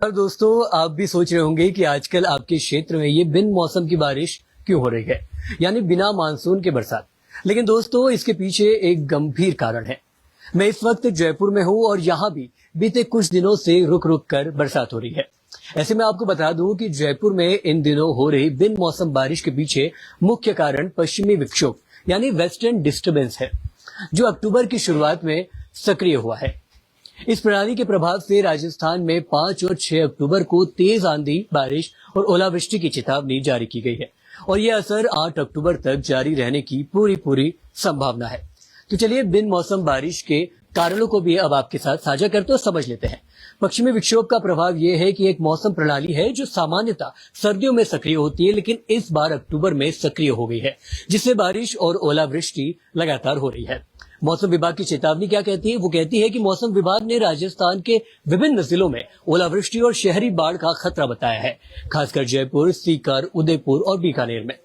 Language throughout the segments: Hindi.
और दोस्तों, आप भी सोच रहे होंगे कि आजकल आपके क्षेत्र में ये बिन मौसम की बारिश क्यों हो रही है, यानी बिना मानसून के बरसात। लेकिन दोस्तों, इसके पीछे एक गंभीर कारण है। मैं इस वक्त जयपुर में हूं और यहाँ भी बीते कुछ दिनों से रुक रुक कर बरसात हो रही है। ऐसे में आपको बता दूं कि जयपुर में इन दिनों हो रही बिन मौसम बारिश के पीछे मुख्य कारण पश्चिमी विक्षोभ यानी वेस्टर्न डिस्टर्बेंस है, जो अक्टूबर की शुरुआत में सक्रिय हुआ है। इस प्रणाली के प्रभाव से राजस्थान में 5 और 6 अक्टूबर को तेज आंधी, बारिश और ओलावृष्टि की चेतावनी जारी की गई है और यह असर 8 अक्टूबर तक जारी रहने की पूरी संभावना है। तो चलिए बिन मौसम बारिश के कारणों को भी अब आपके साथ साझा करते और समझ लेते हैं। पश्चिमी विक्षोभ का प्रभाव यह है कि एक मौसम प्रणाली है जो सामान्यतः सर्दियों में सक्रिय होती है, लेकिन इस बार अक्टूबर में सक्रिय हो गई है, जिससे बारिश और ओलावृष्टि लगातार हो रही है। मौसम विभाग की चेतावनी क्या कहती है? वो कहती है कि मौसम विभाग ने राजस्थान के विभिन्न जिलों में ओलावृष्टि और शहरी बाढ़ का खतरा बताया है, खासकर जयपुर, सीकर, उदयपुर और बीकानेर में।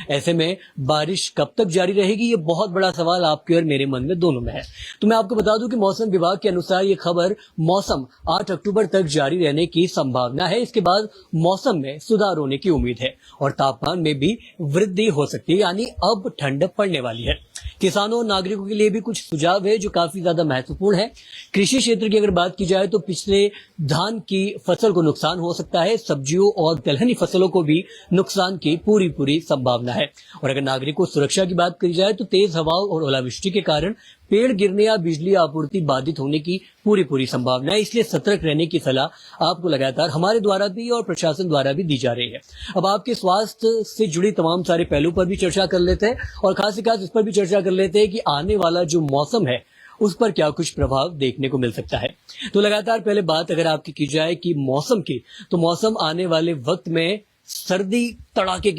ऐसे में बारिश कब तक जारी रहेगी, ये बहुत बड़ा सवाल आपके और मेरे मन में दोनों में है। तो मैं आपको बता दूं कि मौसम विभाग के अनुसार ये खबर मौसम 8 अक्टूबर तक जारी रहने की संभावना है। इसके बाद मौसम में सुधार होने की उम्मीद है और तापमान में भी वृद्धि हो सकती है, यानी अब ठंड पड़ने वाली है। किसानों और नागरिकों के लिए भी कुछ सुझाव है जो काफी ज्यादा महत्वपूर्ण है। कृषि क्षेत्र की अगर बात की जाए तो पिछले धान की फसल को नुकसान हो सकता है, सब्जियों और दलहनी फसलों को भी नुकसान की पूरी संभावना है। और अगर नागरिकों सुरक्षा की बात करी जाए तो तेज हवाओं और ओलावृष्टि के कारण पेड़ गिरने या बिजली आपूर्ति बाधित होने की पूरी संभावना है। इसलिए सतर्क रहने की सलाह आपको लगातार हमारे द्वारा भी और प्रशासन द्वारा भी दी जा रही है। अब आपके स्वास्थ्य से जुड़ी तमाम सारे पहलू पर भी चर्चा कर लेते हैं और खास इस पर भी चर्चा कर लेते हैं कि आने वाला जो मौसम है उस पर क्या कुछ प्रभाव देखने को मिल सकता है। तो लगातार पहले बात अगर आपकी की जाए कि मौसम की, तो मौसम आने वाले वक्त में सर्दी कड़ाके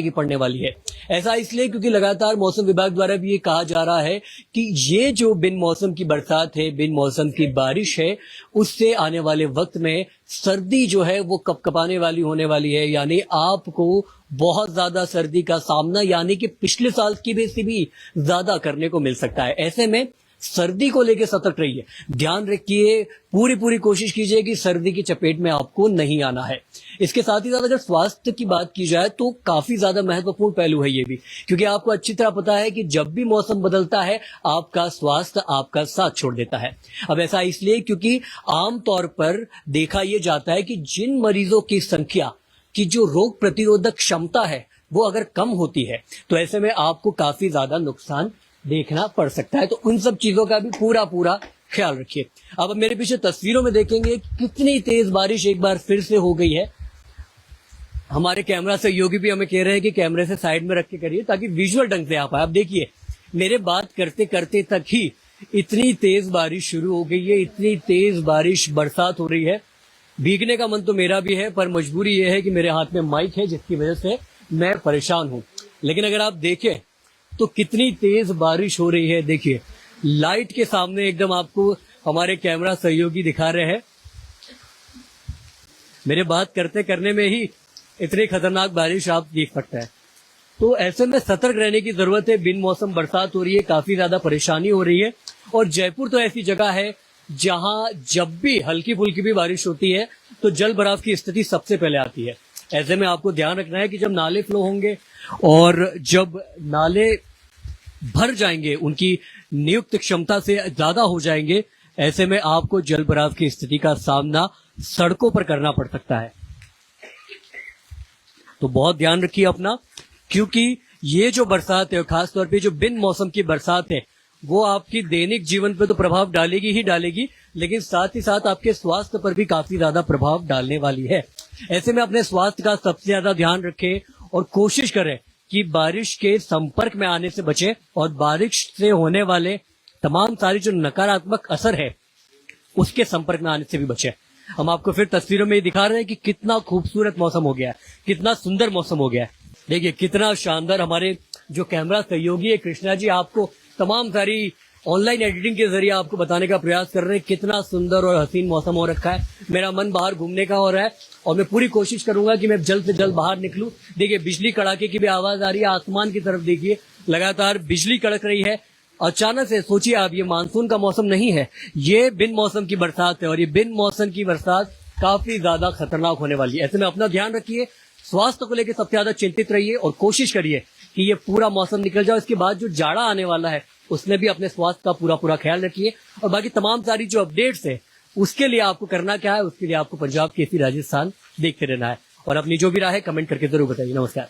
की पड़ने वाली है। ऐसा इसलिए क्योंकि लगातार मौसम विभाग द्वारा भी ये कहा जा रहा है कि ये जो बिन मौसम की बरसात है, बिन मौसम की बारिश है, उससे आने वाले वक्त में सर्दी जो है वो कपकपाने वाली होने वाली है। यानी आपको बहुत ज्यादा सर्दी का सामना, यानी कि पिछले साल की भी से भी ज्यादा करने को मिल सकता है। ऐसे में सर्दी को लेकर सतर्क रहिए, ध्यान रखिए, पूरी कोशिश कीजिए कि सर्दी की चपेट में आपको नहीं आना है। इसके साथ ही साथ अगर स्वास्थ्य की बात की जाए तो काफी ज्यादा महत्वपूर्ण पहलू है ये भी, क्योंकि आपको अच्छी तरह पता है कि जब भी मौसम बदलता है आपका स्वास्थ्य आपका साथ छोड़ देता है। अब ऐसा इसलिए क्योंकि आमतौर पर देखा यह जाता है कि जिन मरीजों की संख्या की जो रोग प्रतिरोधक क्षमता है वो अगर कम होती है तो ऐसे में आपको काफी ज्यादा नुकसान देखना पड़ सकता है। तो उन सब चीजों का भी पूरा ख्याल रखिए। अब मेरे पीछे तस्वीरों में देखेंगे कितनी तेज बारिश एक बार फिर से हो गई है। हमारे कैमरा सहयोगी भी हमें कह रहे हैं कि कैमरे से साइड में रख के करिए ताकि विजुअल ढंग से आ पाए। आप देखिए, मेरे बात करते करते तक ही इतनी तेज बारिश शुरू हो गई है, इतनी तेज बारिश बरसात हो रही है। भीगने का मन तो मेरा भी है, पर मजबूरी यह है कि मेरे हाथ में माइक है जिसकी वजह से मैं परेशान हूं। लेकिन अगर आप देखें तो कितनी तेज बारिश हो रही है। देखिए, लाइट के सामने एकदम आपको हमारे कैमरा सहयोगी दिखा रहे हैं। मेरे बात करते करने में ही इतनी खतरनाक बारिश आप देख सकते हैं। तो ऐसे में सतर्क रहने की जरूरत है। बिन मौसम बरसात हो रही है, काफी ज्यादा परेशानी हो रही है और जयपुर तो ऐसी जगह है जहां जब भी हल्की फुल्की भी बारिश होती है तो जल भराव की स्थिति सबसे पहले आती है। ऐसे में आपको ध्यान रखना है कि जब नाले फ्लो होंगे और जब नाले भर जाएंगे, उनकी नियुक्त क्षमता से ज्यादा हो जाएंगे, ऐसे में आपको जल भराव की स्थिति का सामना सड़कों पर करना पड़ सकता है। तो बहुत ध्यान रखिए अपना, क्योंकि ये जो बरसात है, खासतौर पे जो बिन मौसम की बरसात है, वो आपकी दैनिक जीवन पे तो प्रभाव डालेगी ही डालेगी, लेकिन साथ ही साथ आपके स्वास्थ्य पर भी काफी ज्यादा प्रभाव डालने वाली है। ऐसे में अपने स्वास्थ्य का सबसे ज्यादा ध्यान रखें और कोशिश करें कि बारिश के संपर्क में आने से बचें और बारिश से होने वाले तमाम सारी जो नकारात्मक असर है उसके संपर्क में आने से भी बचें। हम आपको फिर तस्वीरों में दिखा रहे हैं कि कितना खूबसूरत मौसम हो गया है, कितना सुंदर मौसम हो गया है। देखिए कितना शानदार। हमारे जो कैमरा सहयोगी है कृष्णा जी, आपको तमाम सारी ऑनलाइन एडिटिंग के जरिए आपको बताने का प्रयास कर रहे हैं कितना सुंदर और हसीन मौसम हो रखा है। मेरा मन बाहर घूमने का हो रहा है और मैं पूरी कोशिश करूंगा कि मैं जल्द से जल्द बाहर निकलूं। देखिए बिजली कड़ाके की भी आवाज आ रही है, आसमान की तरफ देखिए, लगातार बिजली कड़क रही है। अचानक से सोचिए आप, ये मानसून का मौसम नहीं है, ये बिन मौसम की बरसात है और ये बिन मौसम की बरसात काफी ज्यादा खतरनाक होने वाली है। ऐसे में अपना ध्यान रखिए, स्वास्थ्य को लेकर सबसे ज्यादा चिंतित रहिए और कोशिश करिए कि ये पूरा मौसम निकल जाए। इसके बाद जो जाड़ा आने वाला है उसमें भी अपने स्वास्थ्य का पूरा पूरा ख्याल रखिए। और बाकी तमाम सारी जो अपडेट्स है उसके लिए आपको करना क्या है, उसके लिए आपको पंजाब केसरी राजस्थान देखते रहना है। और अपनी जो भी राय है कमेंट करके जरूर बताइए। नमस्कार।